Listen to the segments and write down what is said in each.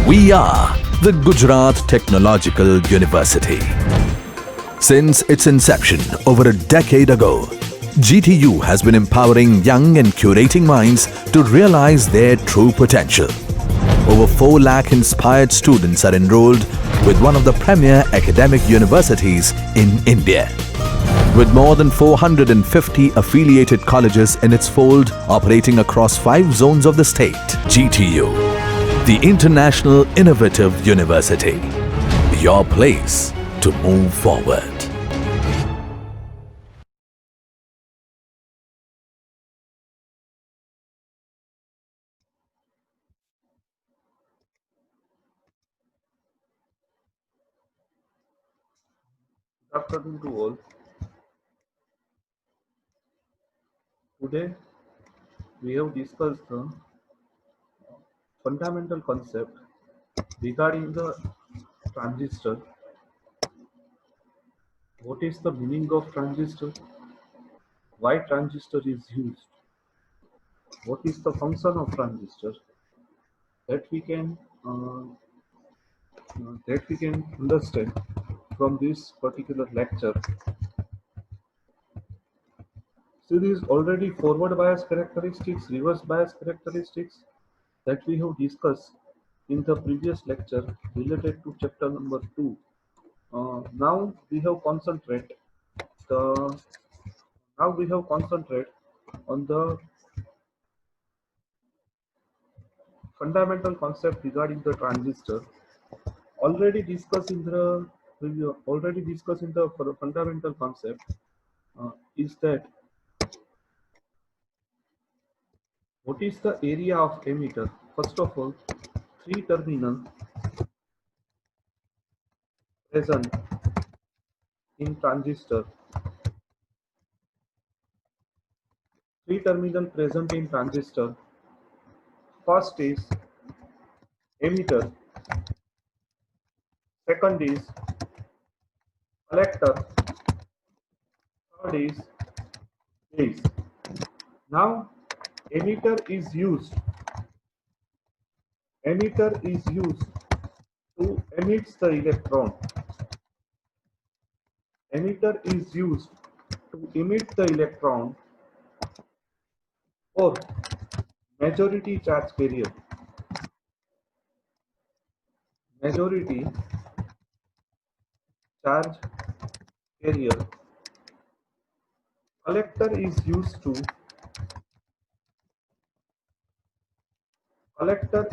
We are the Gujarat Technological University. Since its inception over a decade ago, GTU has been empowering young and curating minds to realize their true potential. Over 4 lakh inspired students are enrolled with one of the premier academic universities in India. With more than 450 affiliated colleges in its fold operating across 5 zones of the state, GTU, the International Innovative University, your place to move forward. Good afternoon to all. Today we have discussed the fundamental concept regarding the transistor. What is the meaning of transistor? Why transistor is used? What is the function of transistor? That we can understand from this particular lecture. So these already forward bias characteristics, reverse bias characteristics that we have discussed in the previous lecture related to chapter number 2. Now we have the concentrate on the fundamental concept regarding the transistor. Already discussed in the fundamental concept is that what is the area of emitter? First of all, 3 terminal present in transistor. 3 terminal present in transistor. First is emitter. Second is collector. Third is base. Now emitter is used. Emitter is used to emit the electron. Emitter is used to emit the electron or majority charge carrier. Majority charge carrier. Collector is used to collect the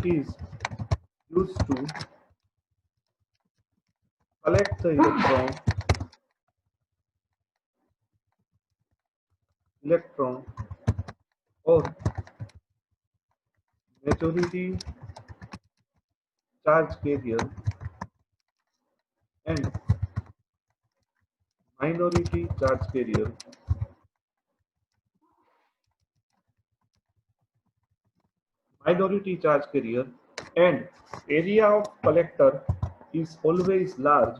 electron or majority charge carrier and minority charge carrier. Minority charge carrier and area of collector is always large.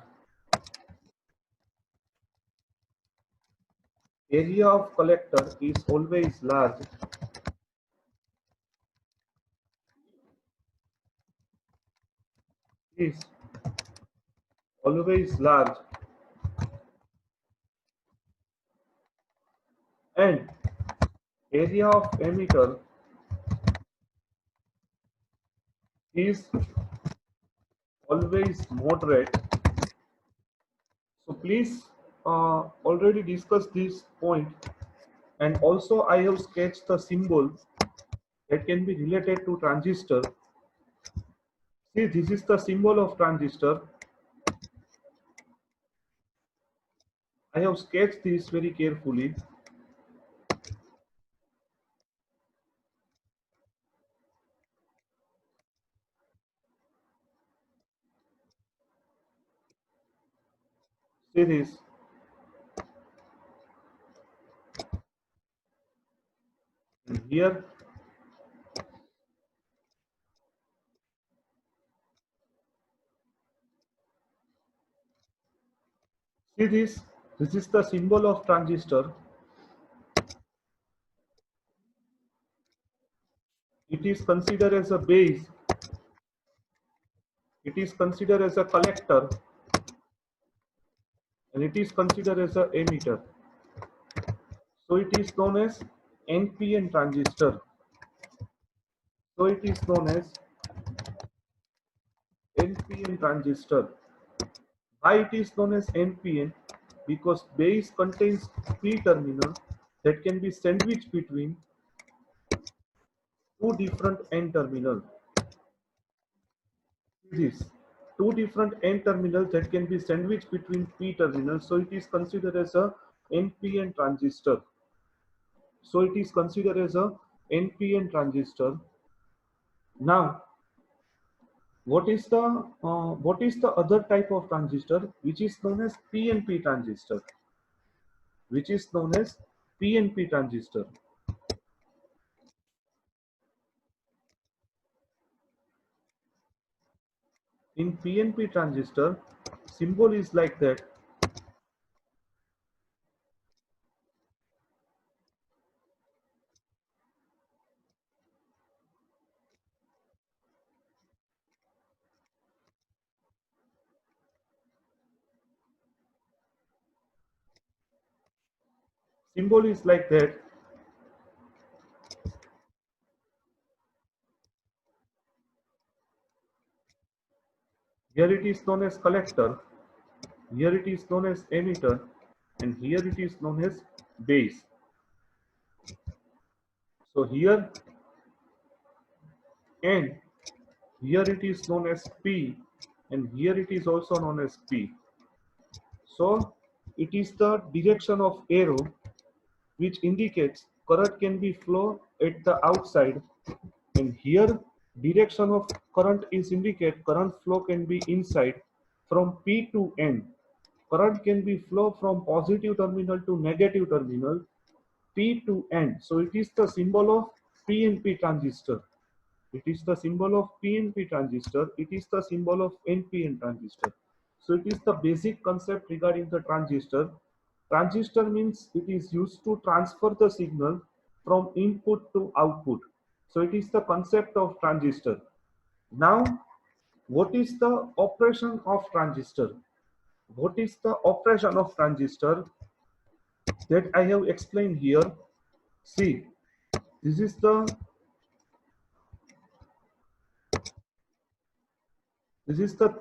Area of collector is always large. Is always large and area of emitter is always moderate. So please already discuss this point, and also I have sketched the symbol that can be related to transistor. See, this is the symbol of transistor. I have sketched this very carefully. See this. And here see this. This is the symbol of transistor. It is considered as a base it is considered as a collector, and it is considered as a emitter. So it is known as NPN transistor. So it is known as NPN transistor. Why it is known as NPN? Because base contains P terminal that can be sandwiched between two different N terminals. This two different N terminals that can be sandwiched between P terminals. So it is considered as a NPN transistor. So it is considered as a NPN transistor. Now, what is the other type of transistor which is known as PNP transistor? Which is known as PNP transistor. In PNP transistor, symbol is like that. Symbol is like that. Here it is known as collector, here it is known as emitter, and here it is known as base. So here N, here it is known as P, and here it is also known as P. So it is the direction of arrow which indicates current can be flow at the outside, and here direction of current is indicate current flow can be inside. From P to N, current can be flow from positive terminal to negative terminal, P to N. So it is the symbol of PNP transistor. It is the symbol of PNP transistor. It is the symbol of NPN transistor. So it is the basic concept regarding the transistor. Transistor means it is used to transfer the signal from input to output. So it is the concept of transistor. Now, what is the operation of transistor? What is the operation of transistor that I have explained here? See, this is the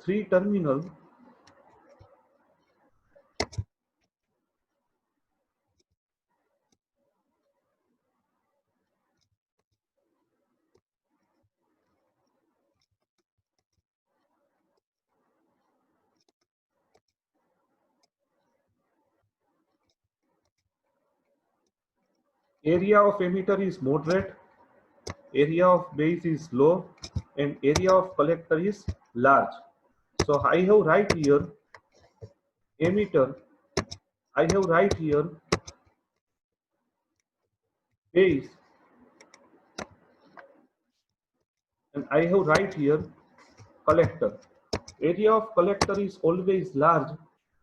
three terminal area of emitter is moderate, area of base is low, and area of collector is large. So I have right here emitter, I have right here base, and I have right here collector. Area of collector is always large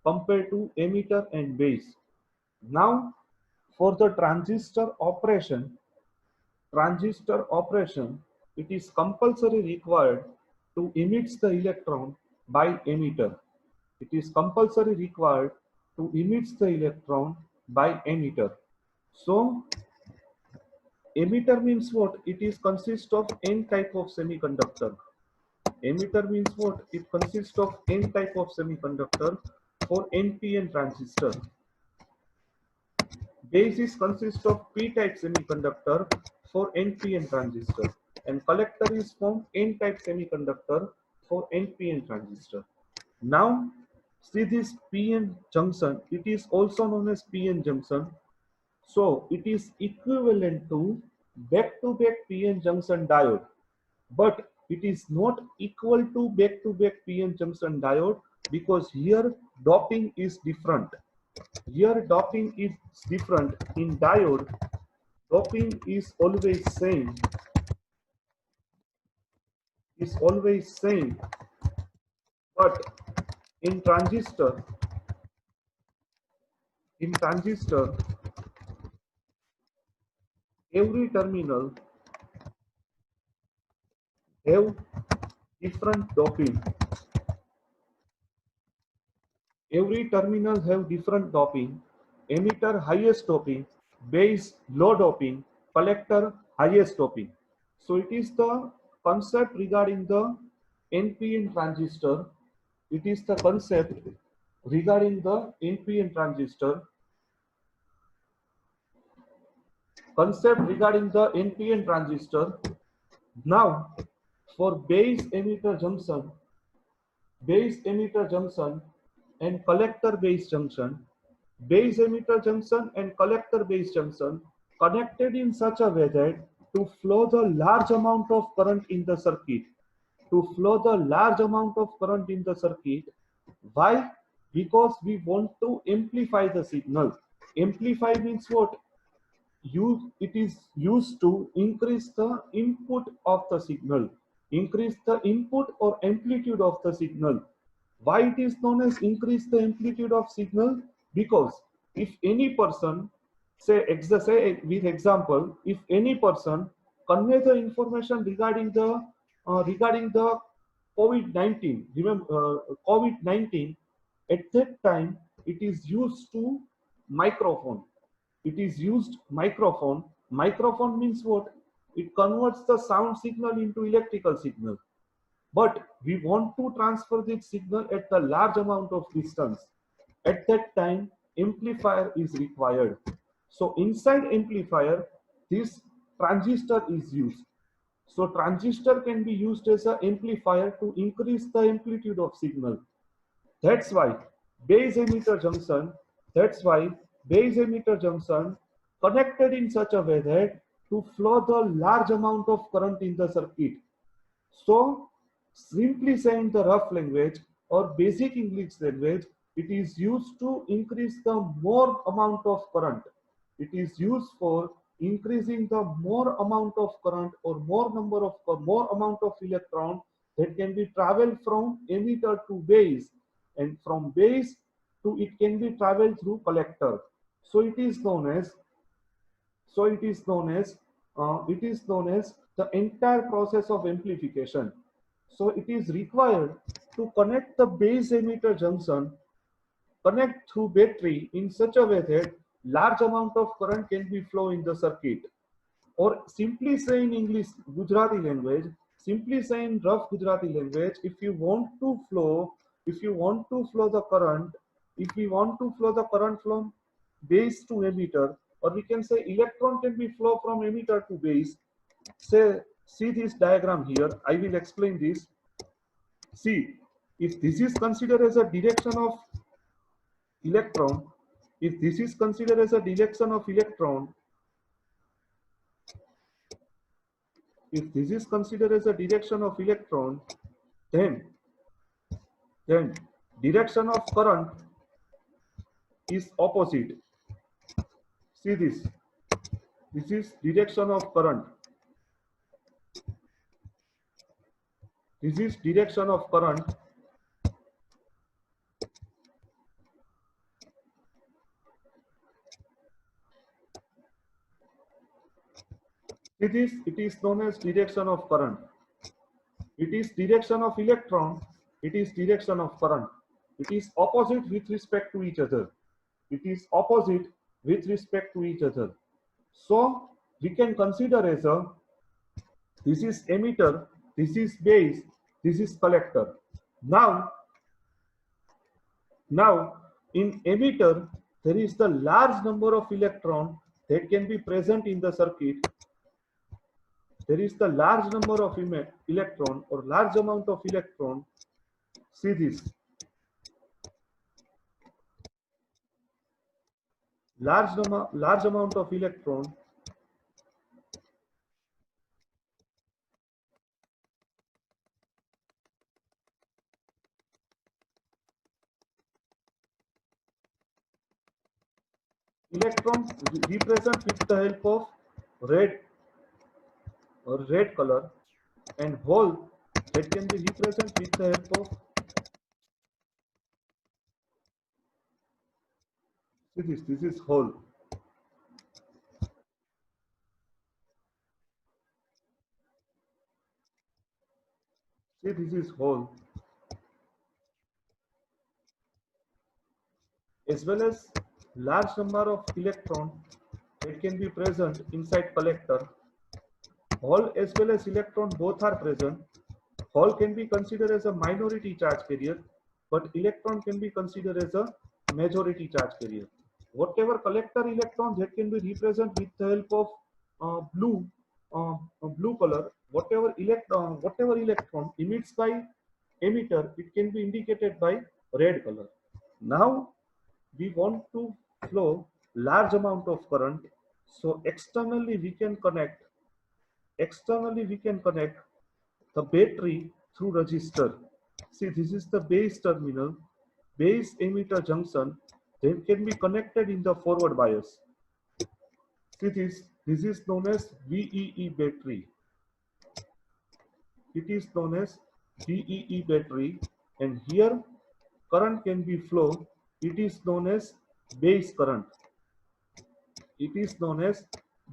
compared to emitter and base. Now for the transistor operation, it is compulsory required to emit the electron by emitter. It is compulsory required to emit the electron by emitter. So emitter means what? It is consists of N type of semiconductor. Emitter means what? It consists of N type of semiconductor for NPN transistor. Base consists of P-type semiconductor for NPN transistor, and collector is from N-type semiconductor for NPN transistor. Now, see this PN junction, it is also known as PN junction. So, it is equivalent to back-to-back PN junction diode, but it is not equal to back-to-back PN junction diode because here doping is different. Here doping is different. In diode, doping is always same. But in transistor, every terminal have different doping. Every terminal have different doping. Emitter highest doping, base low doping, collector highest doping. So it is the concept regarding the NPN transistor. It is the concept regarding the NPN transistor. Concept regarding the NPN transistor. Now, for base emitter junction and collector base emitter junction and collector base junction connected in such a way that to flow the large amount of current in the circuit, to flow the large amount of current in the circuit. Why? Because we want to amplify the signal. Amplify means what? It is used to increase the input of the signal, increase the input or amplitude of the signal. Why it is known as increase the amplitude of signal? Because if any person, say with example, if any person convey the information regarding the COVID-19, remember COVID-19, at that time it is used to microphone. It is used microphone. Microphone means what? It converts the sound signal into electrical signal. But we want to transfer this signal at the large amount of distance. At that time, amplifier is required. So inside amplifier, this transistor is used. So transistor can be used as an amplifier to increase the amplitude of signal. That's why base emitter junction, that's why base emitter junction connected in such a way that to flow the large amount of current in the circuit. So simply saying the rough language or basic English language, it is used to increase the more amount of current. It is used for increasing the more amount of current or more amount of electron that can be traveled from emitter to base, and from base to it can be traveled through collector. So it is known as so it is known as the entire process of amplification. So it is required to connect the base emitter junction, connect through battery in such a way that large amount of current can be flow in the circuit. Or simply say in English, Gujarati language, simply say in rough Gujarati language, if you want to flow the current, if we want to flow the current from base to emitter, or we can say electron can be flow from emitter to base. Say, see this diagram here. I will explain this. See, if this is considered as a direction of electron, if this is considered as a direction of electron, if this is considered as a direction of electron, then then direction of current is opposite. See this. This is direction of current. This is direction of current. It is known as direction of current. It is direction of electron. It is direction of current. It is opposite with respect to each other. It is opposite with respect to each other. So we can consider as a, this is emitter, this is base, this is collector. Now in emitter, there is the large number of electron that can be present in the circuit. There is the large number of electron or large amount of electron. See this. Large amount of electron. Electrons represent with the help of red or red color, and hole that can be represented with the help of, see this is hole. See this is hole. as well as large number of electron that can be present inside collector. Hole as well as electron both are present. Hole can be considered as a minority charge carrier, but electron can be considered as a majority charge carrier. Whatever collector electron that can be represented with the help of blue color. Whatever electron emits by emitter, it can be indicated by red color. Now we want to flow large amount of current, so externally we can connect the battery through resistor. See, this is the base terminal, base emitter junction that can be connected in the forward bias. See this is known as VEE battery. It is known as VEE battery, and here current can be flow. It is known as base current. It is known as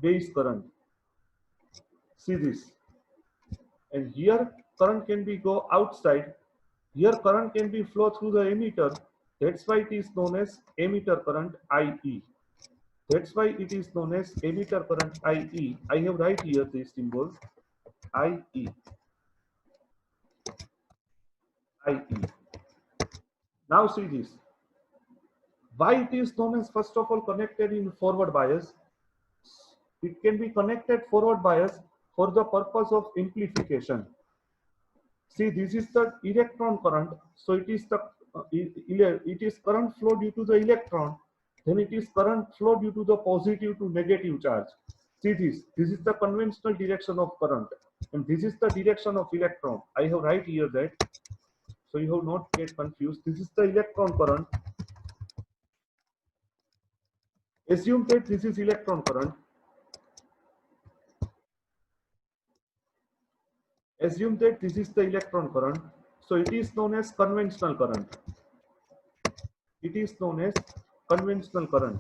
base current. See this. And here current can be go outside. Here current can be flow through the emitter. That's why it is known as emitter current IE. That's why it is known as emitter current IE. I have right here this symbol IE. IE. Now see this. Why it is known as first of all connected in forward bias? It can be connected forward bias for the purpose of amplification. See, this is the electron current, so it is current flow due to the electron, then it is current flow due to the positive to negative charge. See this is the conventional direction of current, and this is the direction of electron. I have right here that, so you have not get confused. This is the electron current. Assume that this is electron current. Assume that this is the electron current, so it is known as conventional current. It is known as conventional current.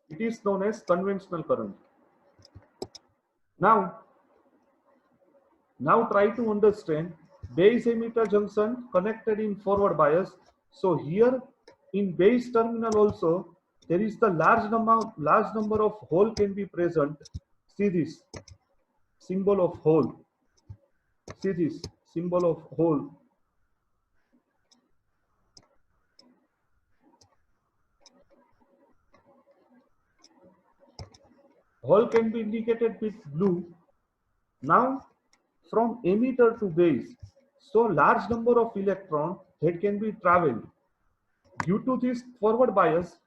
It is known as conventional current. Now try to understand base emitter junction connected in forward bias. So here in base terminal also there is the large number of hole can be present. See this symbol of hole. See this symbol of hole. Hole can be indicated with blue. Now from emitter to base, so large number of electron that can be traveled. Due to this forward bias,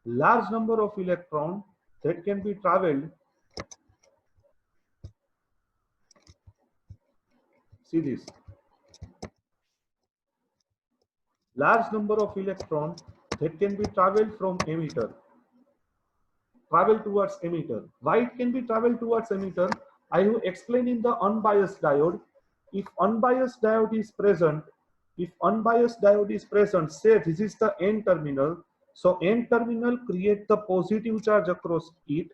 large number of electron that can be traveled. See this. Large number of electron that can be traveled from emitter. Travel towards emitter. Why it can be traveled towards emitter? I have explained in the unbiased diode. If unbiased diode is present, say this is the N terminal. So N terminal create the positive charge across it.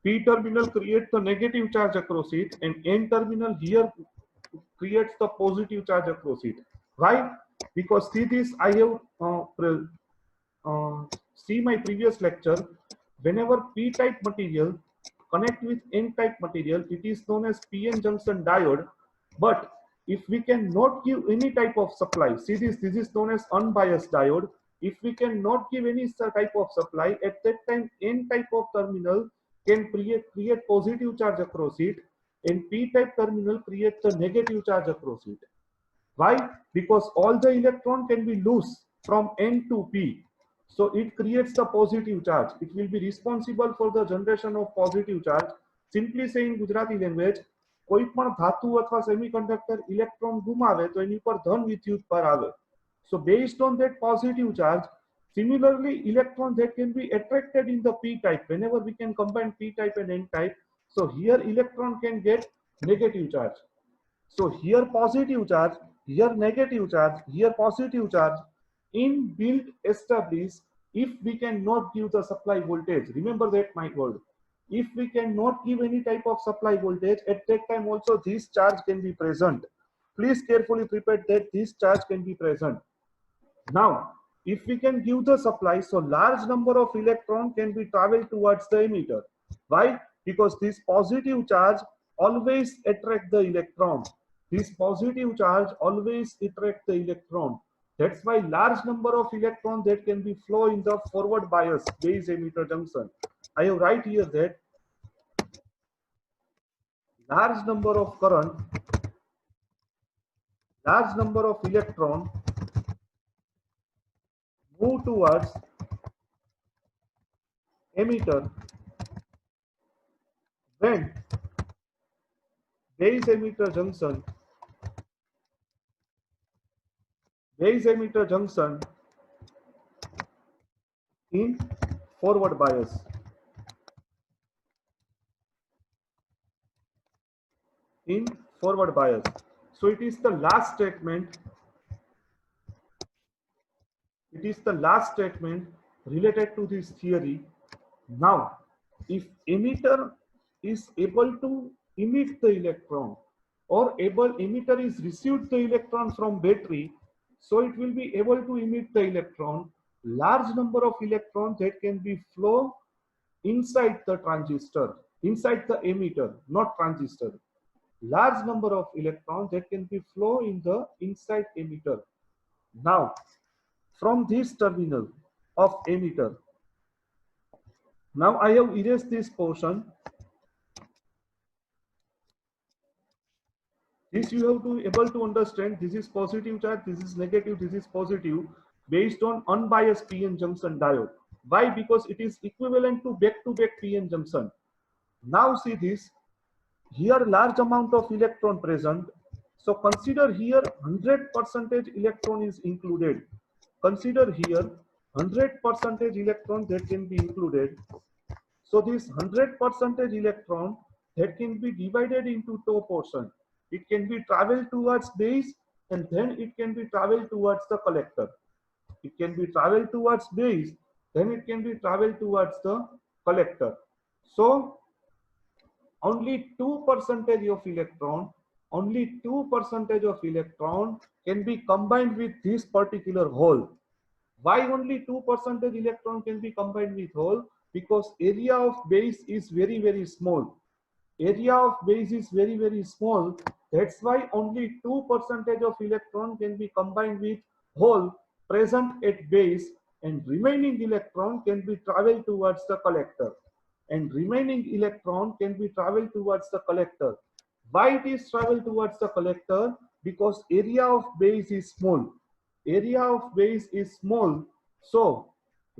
P terminal create the negative charge across it, and N terminal here creates the positive charge across it. Why? Because see this, I have see my previous lecture. Whenever p-type material connect with n-type material, it is known as p-n junction diode. But if we cannot give any type of supply, see this is known as unbiased diode. If we cannot give any type of supply, at that time n-type of terminal can create positive charge across it, and p-type terminal creates the negative charge across it. Why? Because all the electron can be loose from N to P. So it creates the positive charge. It will be responsible for the generation of positive charge. Simply say in Gujarati language, કોઈ પણ ધાતુ અથવા semiconductor electron ગુમાવે તો એની પર ધન વિદ્યુત ભાર આવે. So based on that positive charge, similarly electron that can be attracted in the p type whenever we can combine p type and n type. So here electron can get negative charge. So here positive charge, here negative charge, here positive charge inbuilt established if we cannot give the supply voltage. Remember that my word. If we cannot give any type of supply voltage, at that time also this charge can be present. Please carefully prepare that this charge can be present. Now, if we can give the supply, so large number of electron can be traveled towards the emitter. Why? Because this positive charge always attract the electron. This positive charge always attract the electron. That's why large number of electron that can be flow in the forward bias base emitter junction. I have write here that large number of current, large number of electron move towards emitter when base emitter junction in forward bias. In forward bias. So it is the last statement. It is the last statement related to this theory. Now, if emitter is able to emit the electron, or emitter is received the electron from battery, so it will be able to emit the electron, large number of electrons that can be flow inside the transistor, inside the emitter, not transistor. Large number of electrons that can be flow in the inside emitter. Now, from this terminal of emitter, now I have erased this portion. This you have to able to understand. This is positive charge, this is negative, this is positive, based on unbiased PN junction diode. Why? Because it is equivalent to back-to-back PN junction. Now see this. Here large amount of electron present. So consider here 100% electron is included. Consider here 100% electron that can be included. So this 100% electron that can be divided into two portions. It can be traveled towards base and then it can be traveled towards the collector. It can be traveled towards base, then it can be traveled towards the collector. So only 2% of electron, only 2% of electron can be combined with this particular hole. Why only 2% electron can be combined with hole? Because area of base is very, very small. Area of base is very, very small. That's why only 2% of electron can be combined with hole present at base, and remaining electron can be traveled towards the collector. And remaining electron can be traveled towards the collector. Why it is traveled towards the collector? Because area of base is small. Area of base is small, so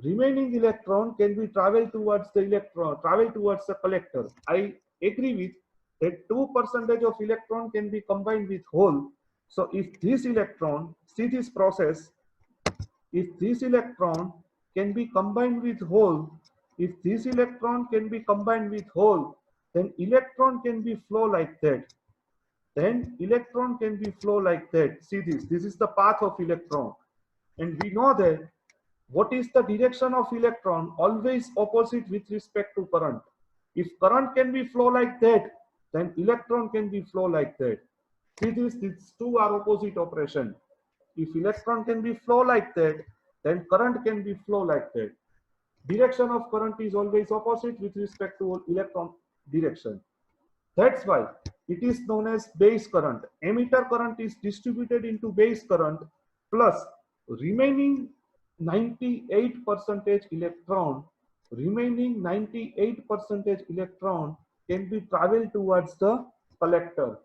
remaining electron can be traveled towards the collector. I agree with that 2% of electron can be combined with hole. So if this electron, see this process, if this electron can be combined with hole, if this electron can be combined with hole, then electron can be flow like that. Then electron can be flow like that. See this is the path of electron. And we know that what is the direction of electron? Always opposite with respect to current. If current can be flow like that, then electron can be flow like that. See this, these two are opposite operation. If electron can be flow like that, then current can be flow like that. Direction of current is always opposite with respect to electron direction. That's why it is known as base current. Emitter current is distributed into base current plus remaining 98% electron. Remaining 98% electron can be traveled towards the collector.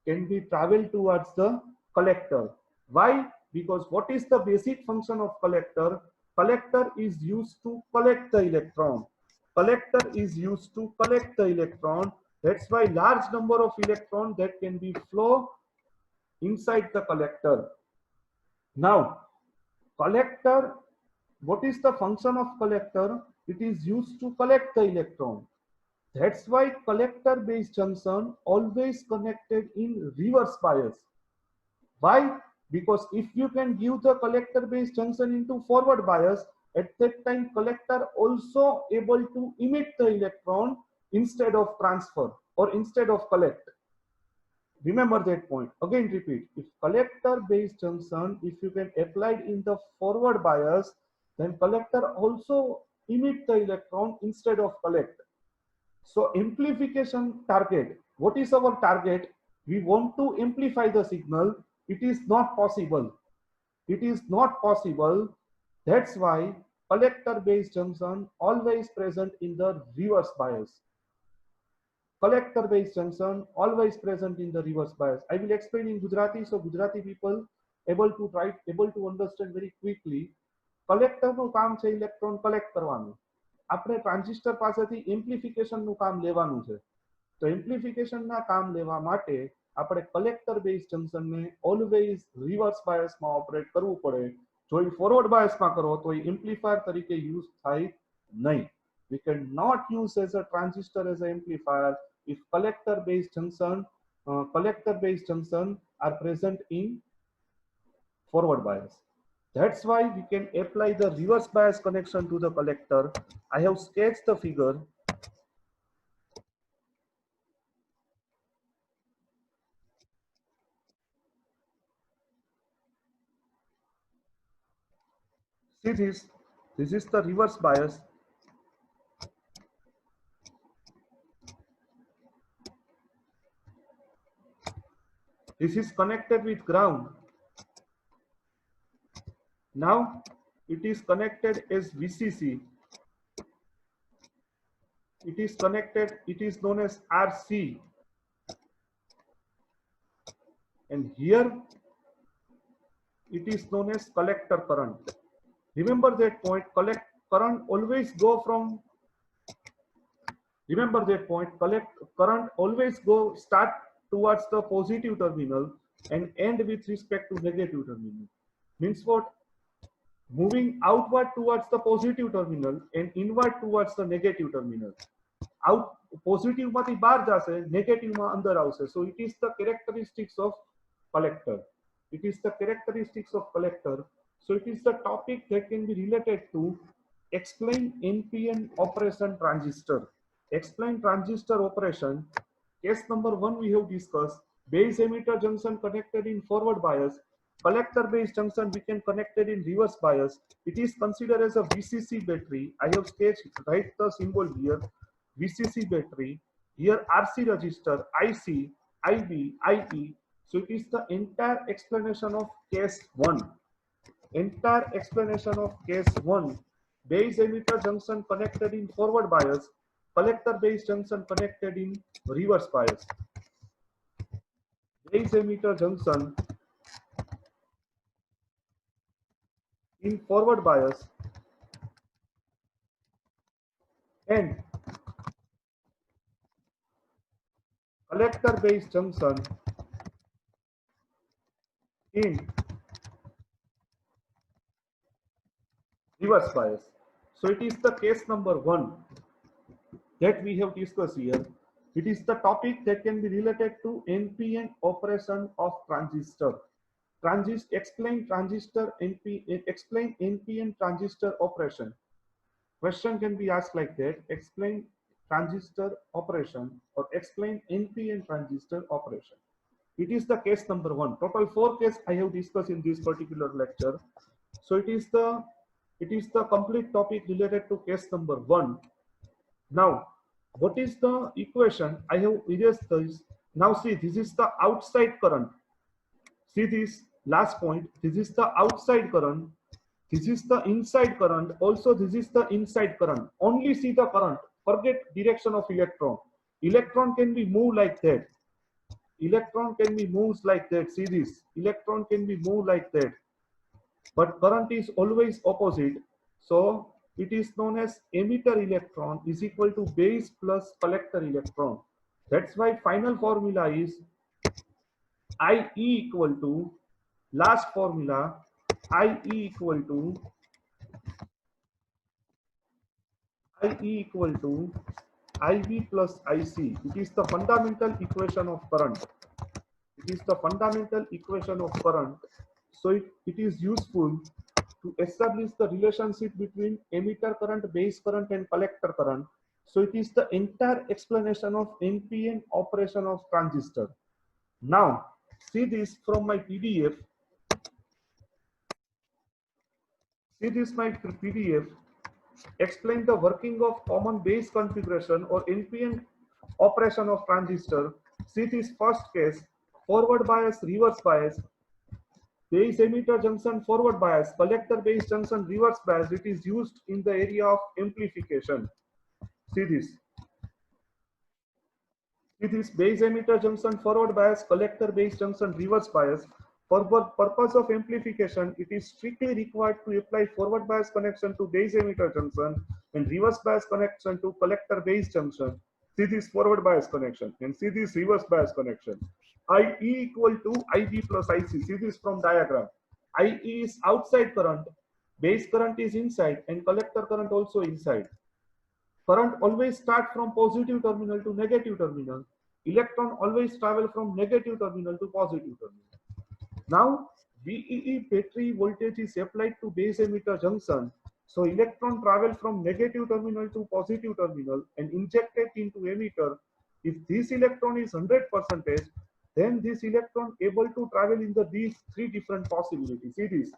Can be traveled towards the collector. Why? Because what is the basic function of collector? Collector is used to collect the electron. Collector is used to collect the electron. That's why large number of electrons that can be flow inside the collector. Now, collector, what is the function of collector? It is used to collect the electron. That's why collector base junction always connected in reverse bias. Why? Because if you can give the collector base junction into forward bias, at that time collector also able to emit the electron instead of transfer or instead of collect. Remember that point. Again repeat, if collector based junction, if you can apply it in the forward bias, then collector also emit the electron instead of collect. So amplification target, what is our target? We want to amplify the signal. It is not possible. It is not possible. That's why collector based junction always present in the reverse bias. Collector based junction always present in the reverse bias. I will explain in Gujarati, so Gujarati people able to understand very quickly. Collector નું કામ છે electron collect કરવાનું. આપણે transistor પાસેથી amplification નું કામ લેવાનું છે. તો એમ્પ્લિફિકેશન ના કામ લેવા માટે આપણે કલેક્ટર બેઝ જંક્શન ને ઓલવેઝ રિવર્સ બાયસ માં ઓપરેટ કરવું પડે. જો એ ફોરવર્ડ બાયસ માં કરો તો એ એમ્પ્લીફાયર તરીકે યુઝ થાય નહીં. We cannot use as a transistor as an amplifier if collector based junction are present in forward bias. That's why we can apply the reverse bias connection to the collector. I have sketched the figure. See this is the reverse bias. This is connected with ground. Now it is connected as VCC. It is connected, it is known as RC. And here it is known as collector current. Remember that point, current always go from, remember that point, current always start towards the positive terminal and end with respect to negative terminal. Means what? Moving outward towards the positive terminal and inward towards the negative terminal. Out positive માંથી બહાર જશે, negative માં અંદર આવશે. So it is the characteristics of collector. It is the characteristics of collector. So it is the topic that can be related to explain NPN operation transistor. Explain transistor operation. Case number 1 we have discussed. Base emitter junction connected in forward bias. Collector based junction we can connected in reverse bias. It is considered as a VCC battery. I have sketched, write the symbol here. VCC battery. Here RC resistor, IC, IB, IE. So it is the entire explanation of case 1. Entire explanation of case 1. Base emitter junction connected in forward bias. Collector based junction connected in reverse bias. Base emitter junction in forward bias and collector based junction in reverse bias. So it is the case number 1 that we have discussed here. It is the topic that can be related to NPN operation of transistor. Explain NPN transistor operation. Question can be asked like that. Explain transistor operation or explain NPN transistor operation. It is the case number 1. Total 4 cases I have discussed in this particular lecture. So it is the complete topic related to case number 1. Now, what is the equation? I have erased this. Now see, this is the outside current. See this last point. This is the outside current. This is the inside current. Also, this is the inside current. Only see the current. Forget direction of electron. Electron can be moved like that. Electron can be moved like that. See this. Electron can be moved like that. But current is always opposite. So it is known as emitter electron is equal to base plus collector electron. That's why final formula is IE equal to, last formula, IE equal to IB plus IC. It is the fundamental equation of current. It is the fundamental equation of current. So it is useful to establish the relationship between emitter current, base current and collector current. So it is the entire explanation of NPN operation of transistor. Now, see this from my PDF. See this my PDF. Explain the working of common base configuration or NPN operation of transistor. See this first case, forward bias, reverse bias, base emitter junction forward bias, collector base junction reverse bias. It is used in the area of amplification. See this. It is base emitter junction forward bias, collector base junction reverse bias. For purpose of amplification, it is strictly required to apply forward bias connection to base emitter junction and reverse bias connection to collector base junction. See this forward bias connection and see this reverse bias connection. IE equal to IB plus IC. See this from diagram. IE is outside current, base current is inside, and collector current also inside. Current always start from positive terminal to negative terminal. Electron always travel from negative terminal to positive terminal. Now, VEE battery voltage is applied to base emitter junction. So electron travel from negative terminal to positive terminal and injected into emitter. If this electron is 100%, then this electron able to travel in these three different possibilities. See this.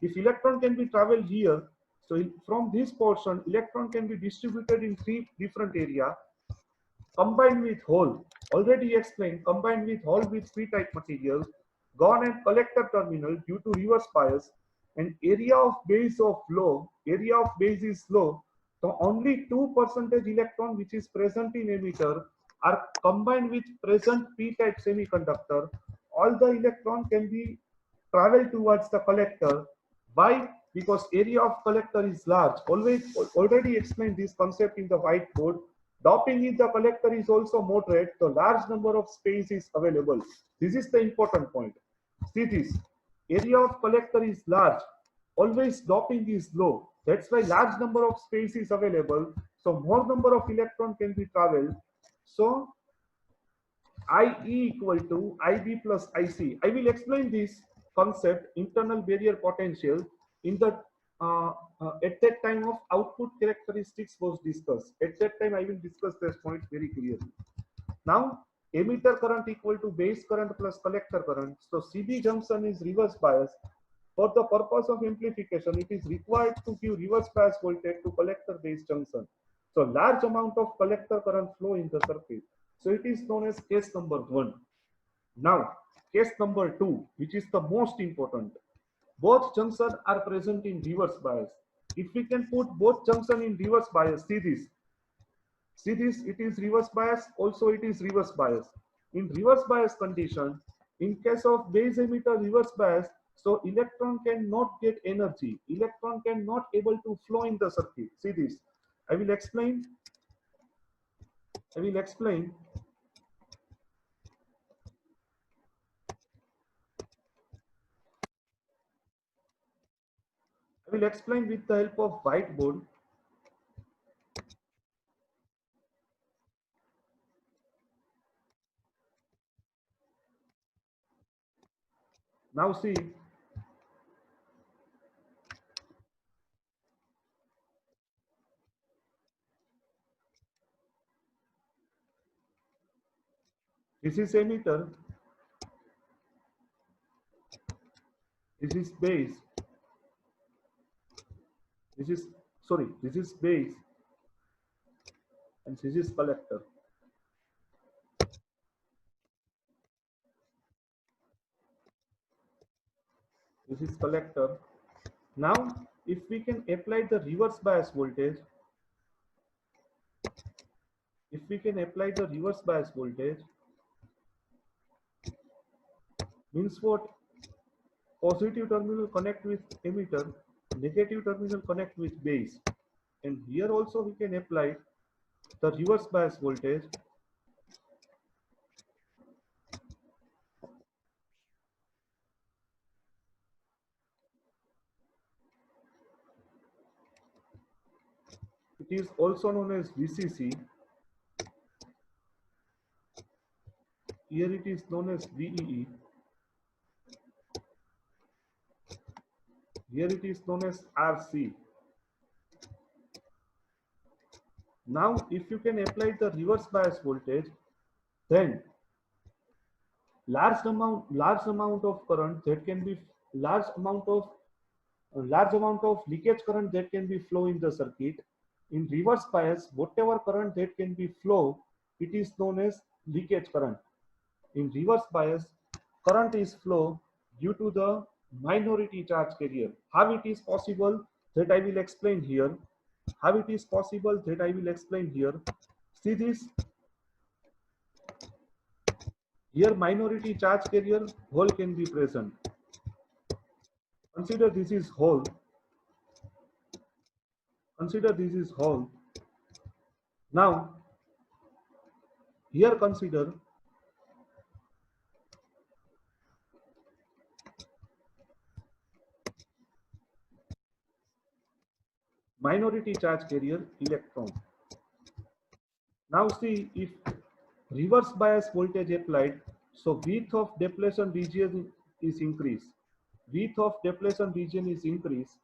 If electron can be traveled here, so from this portion, electron can be distributed in three different area. Combined with hole, already explained, combined with hole with p-type material, gone and collector terminal due to reverse bias, and area of base is low, so only 2% electron which is present in emitter are combined with present p-type semiconductor. All the electron can be travel towards the collector. Why? Because area of collector is large. Already explained this concept in the whiteboard. Doping in the collector is also moderate. The large number of space is available. This is the important point. See this. Area of collector is large. Always doping is low. That's why large number of space is available. So more number of electron can be traveled. So IE equal to IB plus IC. I will explain this concept, internal barrier potential, in the at that time of output characteristics was discussed. At that time, I will discuss this point very clearly. Now, emitter current equal to base current plus collector current. So CB junction is reverse bias. For the purpose of amplification, it is required to give reverse bias voltage to collector base junction. So large amount of collector current flow in the circuit. So it is known as case number 1. Now, case number 2, which is the most important. Both junctions are present in reverse bias. If we can put both junction in reverse bias, see this. See this, it is reverse bias, also it is reverse bias. In reverse bias condition, in case of base emitter reverse bias, so electron cannot get energy. Electron cannot able to flow in the circuit. See this. I will explain. I will explain. I will explain with the help of whiteboard. Now see, this is emitter, this is base, this is, sorry, this is base, and this is collector. This is collector. Now, if we can apply the reverse bias voltage, means what? Positive terminal connect with emitter, negative terminal connect with base. And here also we can apply the reverse bias voltage. It is also known as VCC. Here it is known as VEE. Here it is known as RC. Now if you can apply the reverse bias voltage, then large amount of current that can be large amount of leakage current that can be flow in the circuit. In reverse bias, whatever current that can be flow, it is known as leakage current. In reverse bias, current is flow due to the minority charge carrier. How it is possible, that I will explain here. How it is possible, that I will explain here. See this, here minority charge carrier hole can be present. Consider this is hole. Consider this is hole. Now, here consider minority charge carrier electron. Now see, if reverse bias voltage applied, so width of depletion region is increased. Width of depletion region is increased.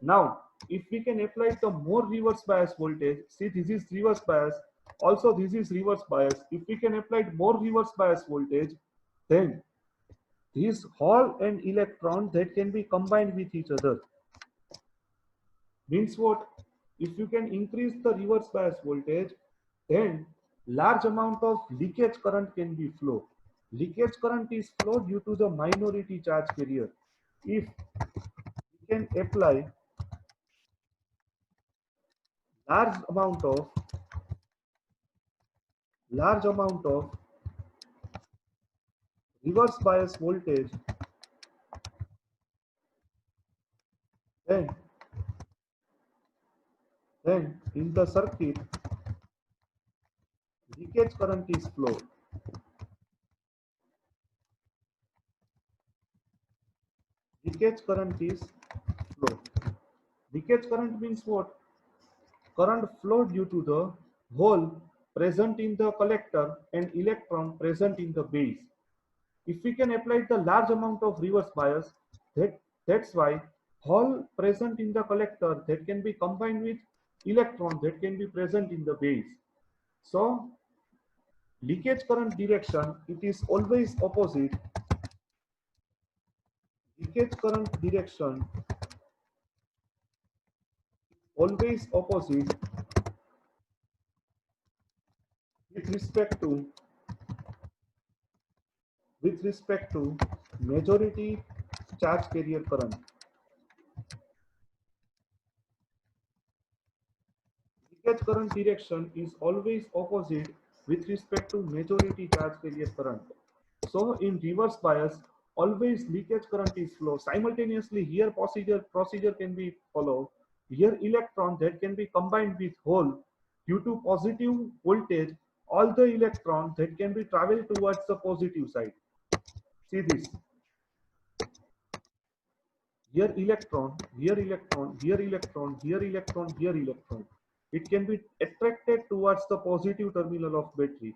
Now, if we can apply the more reverse bias voltage, see this is reverse bias, also this is reverse bias. If we can apply more reverse bias voltage, then this hole and electron that can be combined with each other. Means what? If you can increase the reverse bias voltage, then large amount of leakage current can be flow. Leakage current is flow due to the minority charge carrier. If we can apply large amount of reverse bias voltage, then in the circuit leakage current is flow. Leakage current is flow. Leakage current means what? Current flow due to the hole present in the collector and electron present in the base. If we can apply the large amount of reverse bias, that's why hole present in the collector that can be combined with electron that can be present in the base. So leakage current direction, it is always opposite. Leakage current direction always opposite with respect to majority charge carrier current. Leakage current direction is always opposite with respect to majority charge carrier current. So in reverse bias, always leakage current is flow. Simultaneously, here procedure can be followed. Here electron that can be combined with hole due to positive voltage. All the electrons that can be travel towards the positive side. See this. Here electron, here electron, here electron, here electron, here electron. It can be attracted towards the positive terminal of battery.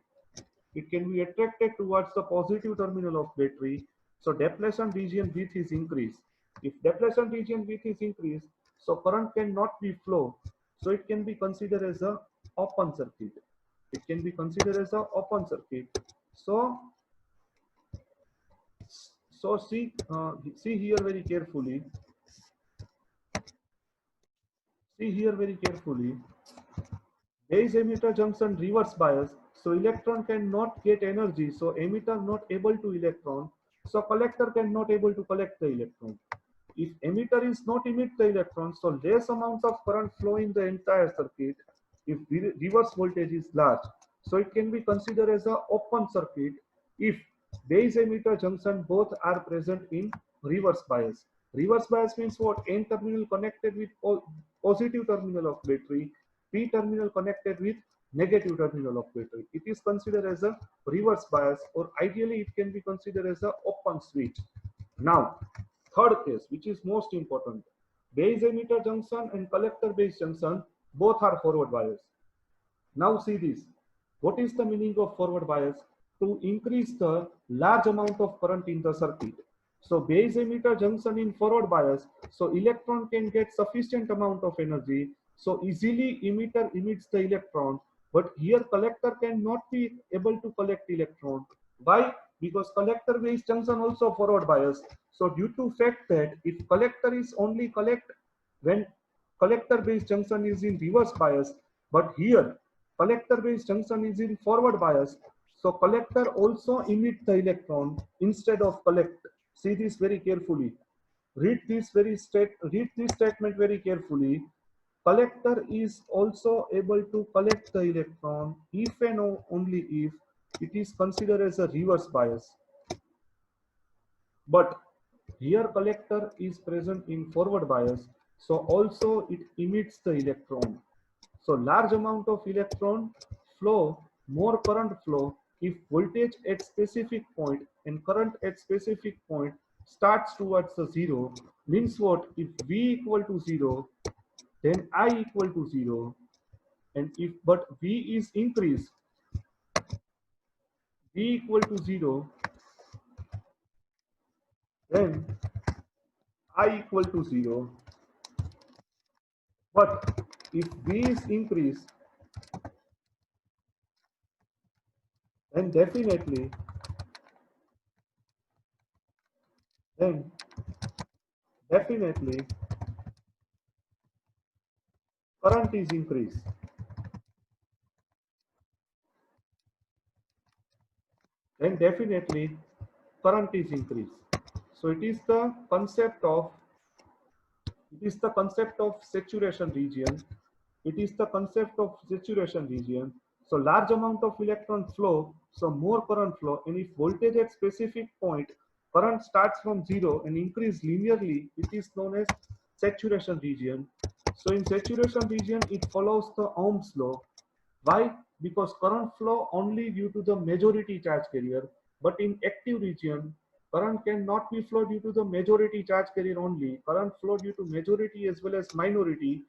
It can be attracted towards the positive terminal of battery. So depletion region width is increased. If depletion region width is increased, so current cannot be flow. So it can be considered as a open circuit. It can be considered as a open circuit. So see here very carefully. See here very carefully. Base emitter junction reverse bias. So electron cannot get energy. So emitter not able to electron. So collector cannot able to collect the electron. If emitter is not emit the electron, so less amount of current flow in the entire circuit. If reverse voltage is large, so it can be considered as an open circuit if base emitter junction both are present in reverse bias. Reverse bias means what? N terminal connected with positive terminal of battery, P terminal connected with negative terminal of battery. It is considered as a reverse bias, or ideally it can be considered as an open switch. Now, third case, which is most important, base emitter junction and collector base junction both are forward bias. Now see this. What is the meaning of forward bias? To increase the large amount of current in the circuit. So base emitter junction in forward bias, so electron can get sufficient amount of energy. So easily emitter emits the electron, but here collector cannot be able to collect electron. Why? Because collector based junction also forward bias. So due to fact that if collector is only collect when collector based junction is in reverse bias, but here collector based junction is in forward bias. So collector also emit the electron instead of collect. See this very carefully. Read this statement very carefully. Collector is also able to collect the electron if and only if it is considered as a reverse bias. But here collector is present in forward bias, so also it emits the electron. So large amount of electron flow, more current flow if voltage at specific point and current at specific point starts towards the zero, means what? If V equal to 0, then I equal to 0, and if but V is increased, V equal to 0, then I equal to 0. But if V is increased, then then definitely current is increased. Then definitely current is increased. So it is the concept of saturation region. It is the concept of saturation region. So large amount of electron flow, so more current flow, and if voltage at specific point, current starts from zero and increase linearly, it is known as saturation region. So in saturation region, it follows the Ohm's law. Why? Because current flow only due to the majority charge carrier, but in active region, current cannot be flow due to the majority charge carrier only. Current flow due to majority as well as minority,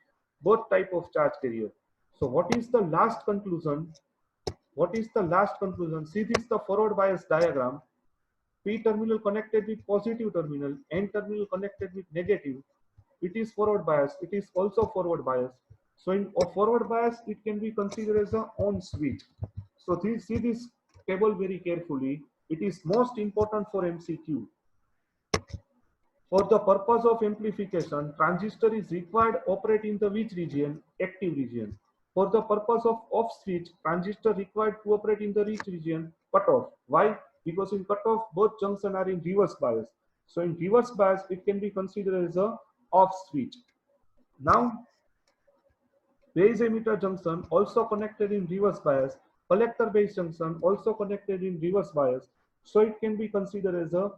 both type of charge carrier. So what is the last conclusion? What is the last conclusion? See this the forward bias diagram. P terminal connected with positive terminal, N terminal connected with negative. It is forward bias. It is also forward bias. So in a forward bias, it can be considered as a on switch. So see this table very carefully. It is most important for MCQ. For the purpose of amplification, transistor is required operate in the which region? Active region. For the purpose of off switch, transistor required to operate in the which region? Cutoff. Why? Because in cutoff, both junctions are in reverse bias. So in reverse bias, it can be considered as a off switch. Now, base emitter junction also connected in reverse bias, collector base junction also connected in reverse bias, so it can be considered as a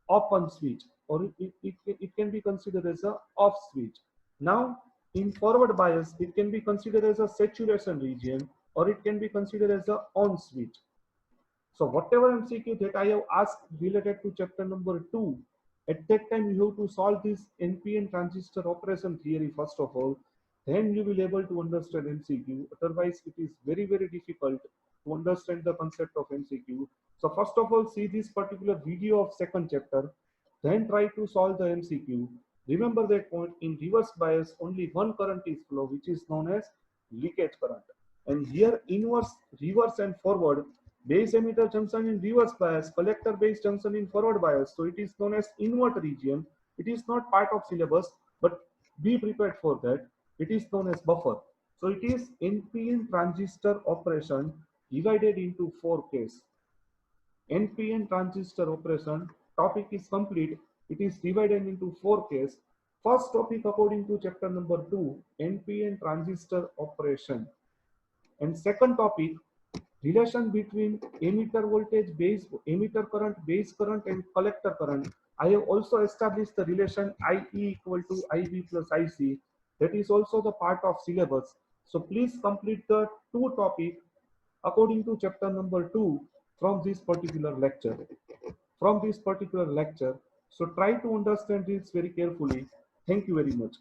open switch, or it can be considered as a off switch. Now in forward bias it can be considered as a saturation region, or it can be considered as a on switch. So whatever MCQ that I have asked related to chapter number 2, at that time you have to solve this NPN transistor operation theory first of all, then you will able to understand MCQ. Otherwise it is very difficult to understand the concept of MCQ. So first of all see this particular video of second chapter, then try to solve the MCQ. Remember that point, in reverse bias only one current is flow, which is known as leakage current. And here inverse, reverse and forward, base emitter junction in reverse bias, collector base junction in forward bias. So it is known as invert region. It is not part of syllabus, but be prepared for that. It is known as buffer. So it is NPN transistor operation divided into 4 cases. NPN transistor operation topic is complete. It is divided into 4 cases. First topic according to chapter number 2, NPN transistor operation. And second topic, relation between emitter voltage, emitter current, base current and collector current. I have also established the relation IE equal to IB plus IC. That is also the part of syllabus. So please complete the 2 topic according to chapter number 2 from this particular lecture. So try to understand this very carefully. Thank you very much.